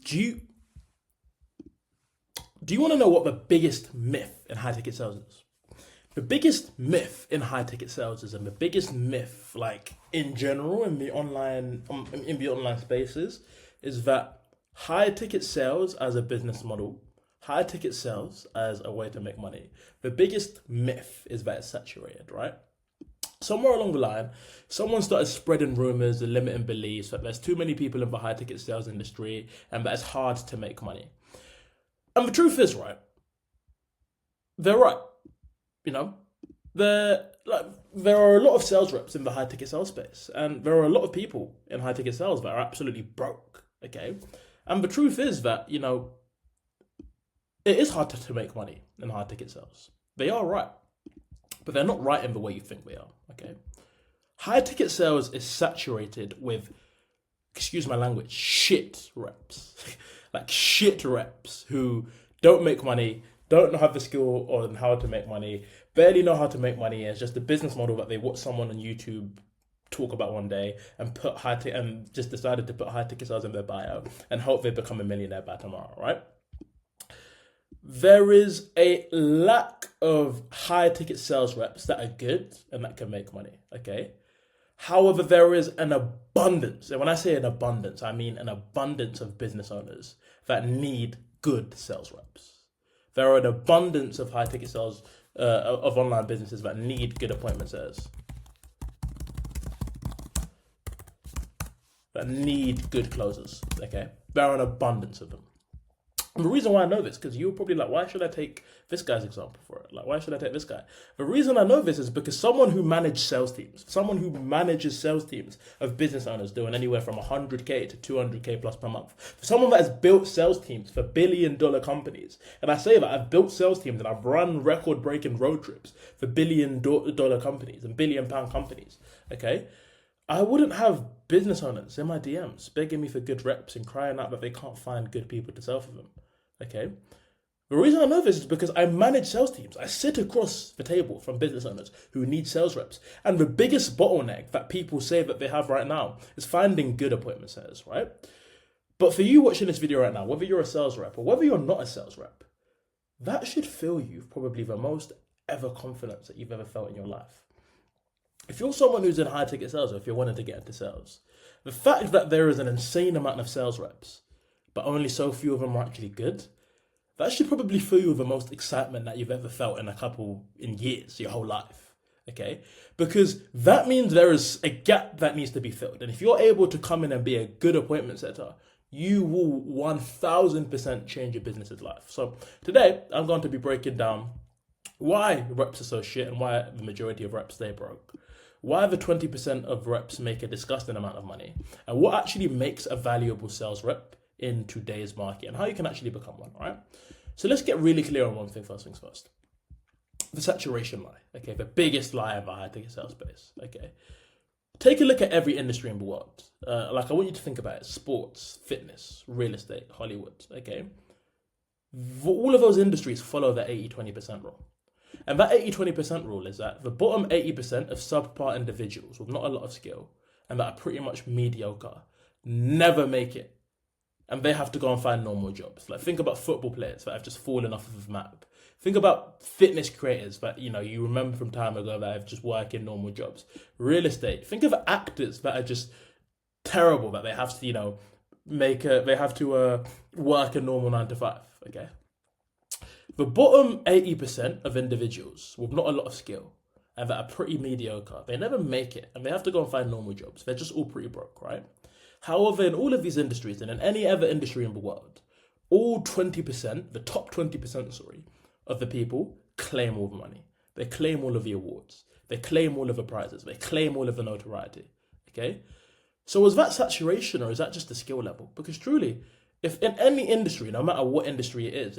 Do you do you want to know what the biggest myth in high ticket sales is? The biggest myth in high ticket sales is, and the biggest myth, like in general, in the online spaces, is that high ticket sales as a business model, high ticket sales as a way to make money. The biggest myth is that it's saturated, right? Somewhere along the line, someone started spreading rumors and limiting beliefs that there's too many people in the high ticket sales industry and that it's hard to make money. And the truth is, right, they're right. You know, there are a lot of sales reps in the high ticket sales space, and there are a lot of people in high ticket sales that are absolutely broke. Okay, and the truth is that it is hard to make money in high ticket sales. They are right, but they're not right in the way you think they are. Okay, high ticket sales is saturated with, excuse my language, shit reps, like shit reps who don't make money, don't have the skill on how to make money, barely know how to make money. It's just a business model that they watch someone on YouTube talk about one day and and just decided to put high ticket sales in their bio and hope they become a millionaire by tomorrow, right? There is a lack of high ticket sales reps that are good and that can make money, okay? However, there is an abundance, and when I say an abundance, I mean an abundance of business owners that need good sales reps. There are an abundance of high ticket sales of online businesses that need good appointment setters, that need good closers, okay? There are an abundance of them. And the reason why I know this, because you're probably like, why should I take this guy's example for it? Like, why should I take this guy? The reason I know this is because someone who manages sales teams of business owners doing anywhere from 100K to 200K plus per month, for someone that has built sales teams for billion-dollar companies, and I say that I've built sales teams and I've run record-breaking road trips for billion-dollar companies and billion-pound companies, okay? I wouldn't have business owners in my DMs begging me for good reps and crying out that they can't find good people to sell for them. Okay. The reason I know this is because I manage sales teams. I sit across the table from business owners who need sales reps. And the biggest bottleneck that people say that they have right now is finding good appointment setters, right? But for you watching this video right now, whether you're a sales rep or whether you're not a sales rep, that should fill you with probably the most ever confidence that you've ever felt in your life. If you're someone who's in high ticket sales, or if you're wanting to get into sales, the fact that there is an insane amount of sales reps, but only so few of them are actually good, that should probably fill you with the most excitement that you've ever felt in years, your whole life, okay? Because that means there is a gap that needs to be filled. And if you're able to come in and be a good appointment setter, you will 1000% change your business's life. So today, I'm going to be breaking down why reps are so shit and why the majority of reps stay broke. Why the 20% of reps make a disgusting amount of money, and what actually makes a valuable sales rep in today's market, and how you can actually become one, all right? So let's get really clear on one thing, first things first. The saturation lie, okay? The biggest lie in the high ticket sales space, okay? Take a look at every industry in the world. I want you to think about it: sports, fitness, real estate, Hollywood, okay? All of those industries follow the 80-20% rule. And that 80-20% rule is that the bottom 80% of subpar individuals with not a lot of skill and that are pretty much mediocre never make it. And they have to go and find normal jobs. Like, think about football players that have just fallen off of the map. Think about fitness creators that, you remember from time ago that have just worked in normal jobs. Real estate. Think of actors that are just terrible, that they have to, work a normal 9 to 5, okay? The bottom 80% of individuals with not a lot of skill and that are pretty mediocre, they never make it and they have to go and find normal jobs. They're just all pretty broke, right? However, in all of these industries and in any other industry in the world, all 20%, the top 20%, of the people claim all the money. They claim all of the awards. They claim all of the prizes. They claim all of the notoriety, okay? So is that saturation or is that just the skill level? Because truly, if in any industry, no matter what industry it is,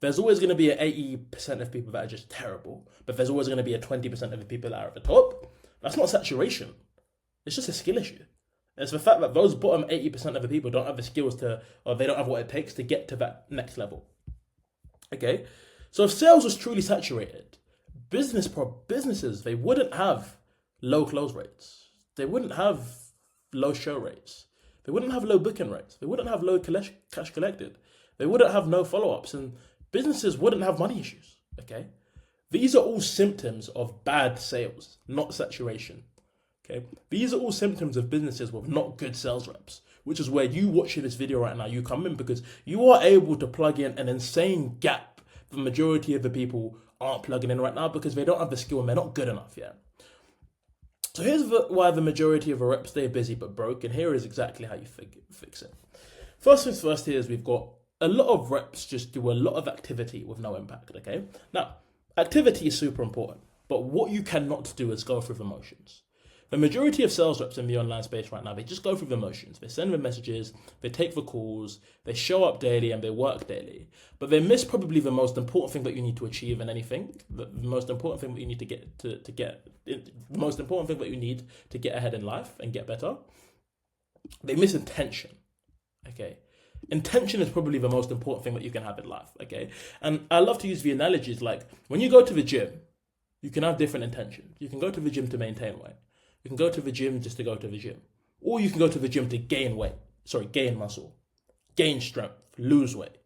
there's always going to be an 80% of people that are just terrible, but there's always going to be a 20% of the people that are at the top. That's not saturation. It's just a skill issue. It's the fact that those bottom 80% of the people don't have the skills or they don't have what it takes to get to that next level. Okay? So if sales was truly saturated, businesses, they wouldn't have low close rates. They wouldn't have low show rates. They wouldn't have low booking rates. They wouldn't have low cash collected. They wouldn't have no follow-ups, and businesses wouldn't have money issues, okay? These are all symptoms of bad sales, not saturation, okay? These are all symptoms of businesses with not good sales reps, which is where you watching this video right now, you come in because you are able to plug in an insane gap the majority of the people aren't plugging in right now because they don't have the skill and they're not good enough yet. So here's why the majority of a reps stay busy but broke, and here is exactly how you fix it. First things first here is we've got a lot of reps just do a lot of activity with no impact, okay? Now, activity is super important, but what you cannot do is go through the motions. The majority of sales reps in the online space right now, they just go through the motions. They send the messages, they take the calls, they show up daily and they work daily. But they miss probably the most important thing that you need to achieve in anything. The most important thing that you need the most important thing that you need to get ahead in life and get better. They miss intention, okay? Intention is probably the most important thing that you can have in life, okay? And I love to use the analogies like when you go to the gym, you can have different intentions. You can go to the gym to maintain weight. You can go to the gym just to go to the gym. Or you can go to the gym to gain muscle, gain strength, lose weight.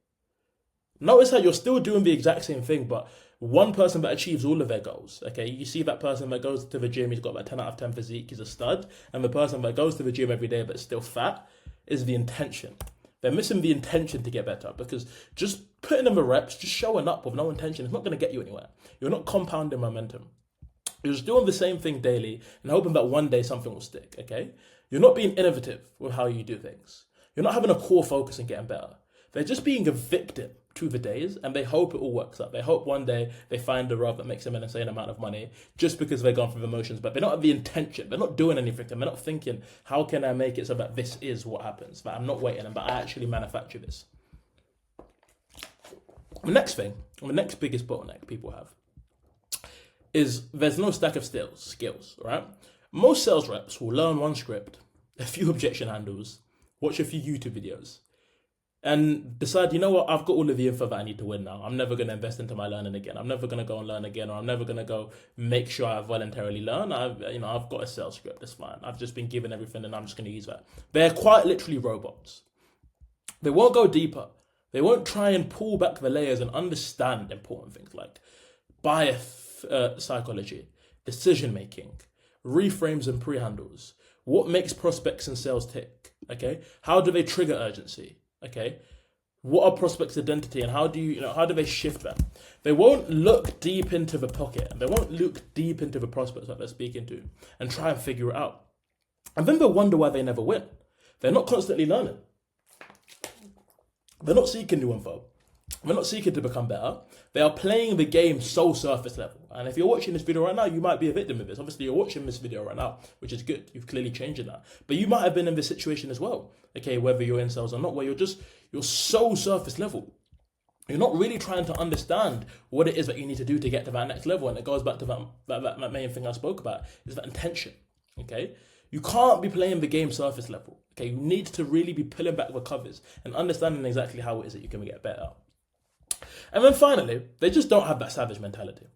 Notice how you're still doing the exact same thing, but one person that achieves all of their goals, okay? You see that person that goes to the gym, he's got that 10 out of 10 physique, he's a stud. And the person that goes to the gym every day but still fat is the intention. They're missing the intention to get better because just putting in the reps, just showing up with no intention is not going to get you anywhere. You're not compounding momentum. You're just doing the same thing daily and hoping that one day something will stick, okay? You're not being innovative with how you do things. You're not having a core focus and getting better. They're just being a victim to the days and they hope it all works out. They hope one day they find a rub that makes them an insane amount of money just because they've gone through the motions, but they don't have the intention. They're not doing anything and they're not thinking, how can I make it so that this is what happens? That I'm not waiting, but I actually manufacture this. The next thing, the next biggest bottleneck people have is there's no stack of skills, right? Most sales reps will learn one script, a few objection handles, watch a few YouTube videos, and decide, you know what, I've got all of the info that I need to win now. I'm never going to invest into my learning again. I'm never going to go and learn again, or I'm never going to go make sure I voluntarily learn. I've got a sales script, that's fine. I've just been given everything and I'm just going to use that. They're quite literally robots. They won't go deeper. They won't try and pull back the layers and understand important things like bias psychology, decision-making, reframes and pre-handles, what makes prospects and sales tick, okay? How do they trigger urgency? Okay, what are prospects' identity and how do they shift that? They won't look deep into the pocket and they won't look deep into the prospects that they're speaking to and try and figure it out. And then they'll wonder why they never win. They're not constantly learning. They're not seeking new info. They're not seeking to become better. They are playing the game so surface level. And if you're watching this video right now, you might be a victim of this. Obviously, you're watching this video right now, which is good. You've clearly changed in that. But you might have been in this situation as well. Okay, whether you're in sales or not, where you're so surface level. You're not really trying to understand what it is that you need to do to get to that next level. And it goes back to that main thing I spoke about, is that intention. Okay? You can't be playing the game surface level. Okay? You need to really be pulling back the covers and understanding exactly how it is that you can get better. And then finally, they just don't have that savage mentality.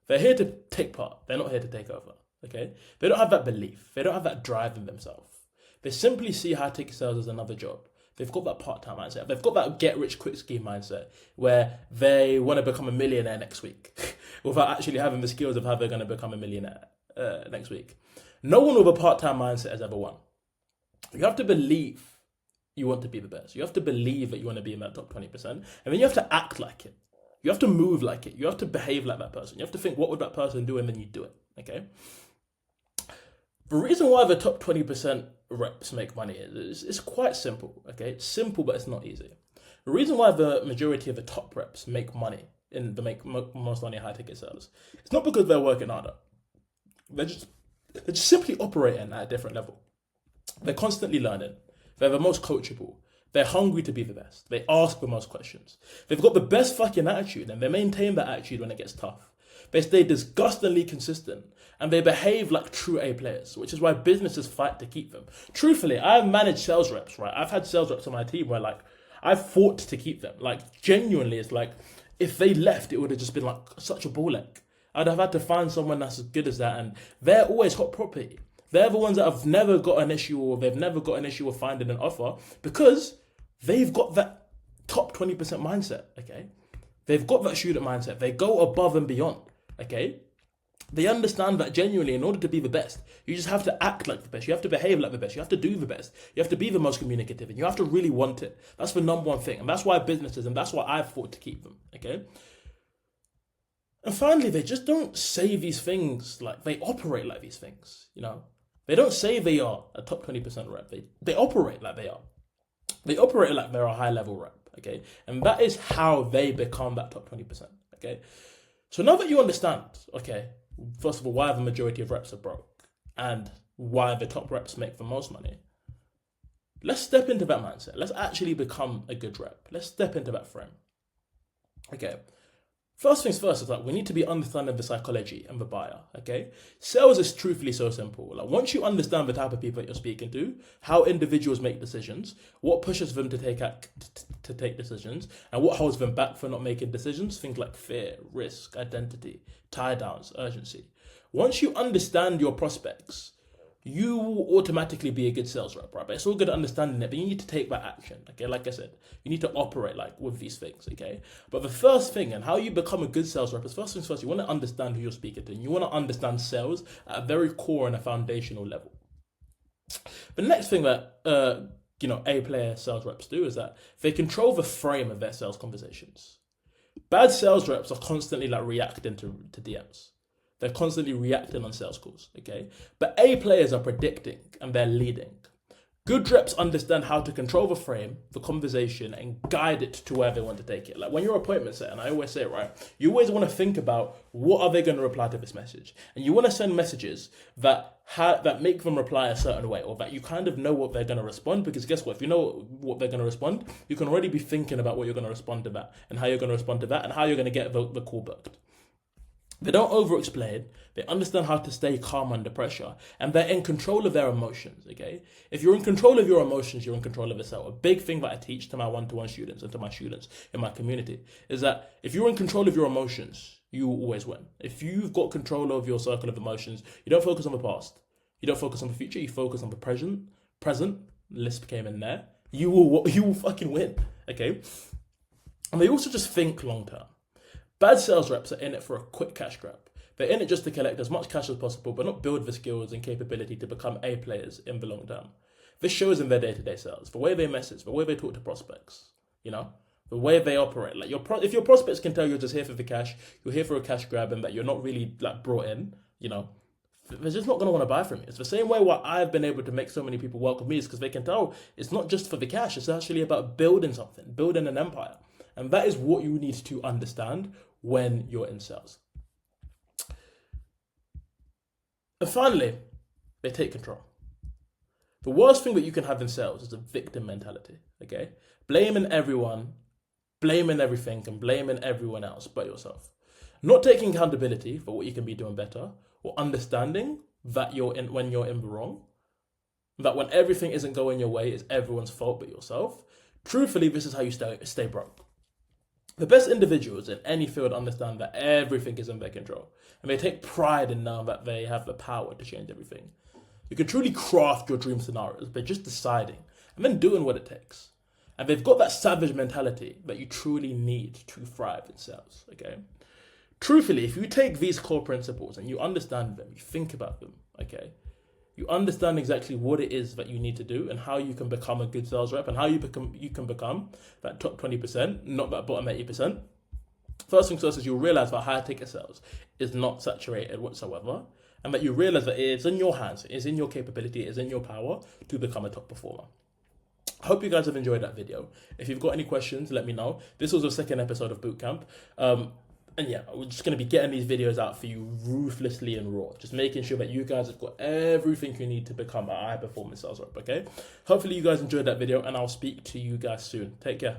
They're here to take part. They're not here to take over. Okay? They don't have that belief. They don't have that drive in themselves. They simply see high-ticket sales as another job. They've got that part-time mindset. They've got that get-rich-quick scheme mindset where they want to become a millionaire next week without actually having the skills of how they're going to become a millionaire next week. No one with a part-time mindset has ever won. You have to believe you want to be the best. You have to believe that you want to be in that top 20%. And then you have to act like it. You have to move like it. You have to behave like that person. You have to think, what would that person do? And then you do it. Okay? The reason why the top 20% reps make money is it's quite simple. Okay? It's simple, but it's not easy. The reason why the majority of the top reps make money and they make most money high ticket sales, it's not because they're working harder. They're just simply operating at a different level. They're constantly learning. They're the most coachable. They're hungry to be the best. They ask the most questions. They've got the best fucking attitude and they maintain that attitude when it gets tough. They stay disgustingly consistent and they behave like true A players, which is why businesses fight to keep them. Truthfully, I've managed sales reps, right? I've had sales reps on my team where I've fought to keep them. Genuinely, it's like if they left, it would have just been like such a ball ache. I'd have had to find someone that's as good as that, and they're always hot property. They're the ones that have never got an issue, or they've never got an issue with finding an offer, because they've got that top 20% mindset, okay? They've got that student mindset. They go above and beyond, okay? They understand that genuinely, in order to be the best, you just have to act like the best. You have to behave like the best. You have to do the best. You have to be the most communicative, and you have to really want it. That's the number one thing. And that's why businesses, and that's why I've fought to keep them, okay? And finally, they just don't say these things like they operate like these things, you know? They don't say they are a top 20% rep. They operate like they are. They operate like they're a high level rep, okay? And that is how they become that top 20%, okay? So now that you understand, okay, first of all, why the majority of reps are broke and why the top reps make the most money, let's step into that mindset. Let's actually become a good rep. Let's step into that frame. Okay. First things first is that we need to be understanding the psychology and the buyer, okay? Sales is truthfully so simple. Like, once you understand the type of people that you're speaking to, how individuals make decisions, what pushes them to take decisions, and what holds them back for not making decisions, things like fear, risk, identity, tie downs, urgency. Once you understand your prospects, you will automatically be a good sales rep, right? But it's all good understanding it, but you need to take that action, okay? Like I said, you need to operate like with these things, okay? But the first thing, and how you become a good sales rep, is first things first, you want to understand who you're speaking to, and you want to understand sales at a very core and a foundational level. The next thing that A-player sales reps do is that they control the frame of their sales conversations. Bad sales reps are constantly like reacting to DMs. They're constantly reacting on sales calls, okay? But A players are predicting and they're leading. Good reps understand how to control the frame, the conversation, and guide it to where they want to take it. Like when you're appointment set, and I always say, right, you always want to think about what are they going to reply to this message. And you want to send messages that make them reply a certain way, or that you kind of know what they're going to respond, because guess what? If you know what they're going to respond, you can already be thinking about what you're going to respond to that, and how you're going to respond to that, and how you're going to get the call booked. They don't over-explain, they understand how to stay calm under pressure, and they're in control of their emotions, okay? If you're in control of your emotions, you're in control of yourself. A big thing that I teach to my one-to-one students and to my students in my community is that if you're in control of your emotions, you will always win. If you've got control of your circle of emotions, you don't focus on the past, you don't focus on the future, you focus on the present, Lisp came in there, you will fucking win, okay? And they also just think long-term. Bad sales reps are in it for a quick cash grab. They're in it just to collect as much cash as possible, but not build the skills and capability to become A players in the long term. This shows in their day-to-day sales, the way they message, the way they talk to prospects, you know, the way they operate. Like if your prospects can tell you're just here for the cash, you're here for a cash grab, and that you're not really like brought in, you know, they're just not going to want to buy from you. It's the same way why I've been able to make so many people work with me, is because they can tell it's not just for the cash, it's actually about building something, building an empire. And that is what you need to understand when you're in sales. And finally, they take control. The worst thing that you can have in sales is a victim mentality, okay? Blaming everyone, blaming everything, and blaming everyone else but yourself. Not taking accountability for what you can be doing better, or understanding that when you're in the wrong, that when everything isn't going your way, it's everyone's fault but yourself. Truthfully, this is how you stay broke. The best individuals in any field understand that everything is in their control, and they take pride in knowing that they have the power to change everything. You can truly craft your dream scenarios by just deciding and then doing what it takes. And they've got that savage mentality that you truly need to thrive in sales, okay? Truthfully, if you take these core principles and you understand them, you think about them, okay? You understand exactly what it is that you need to do and how you can become a good sales rep and how you can become that top 20%, not that bottom 80%. First things first is you'll realize that higher ticket sales is not saturated whatsoever, and that you realize that it is in your hands, it is in your capability, it is in your power to become a top performer. I hope you guys have enjoyed that video. If you've got any questions, let me know. This was the second episode of Bootcamp. And yeah, we're just going to be getting these videos out for you ruthlessly and raw. Just making sure that you guys have got everything you need to become a high performance sales rep, okay? Hopefully you guys enjoyed that video, and I'll speak to you guys soon. Take care.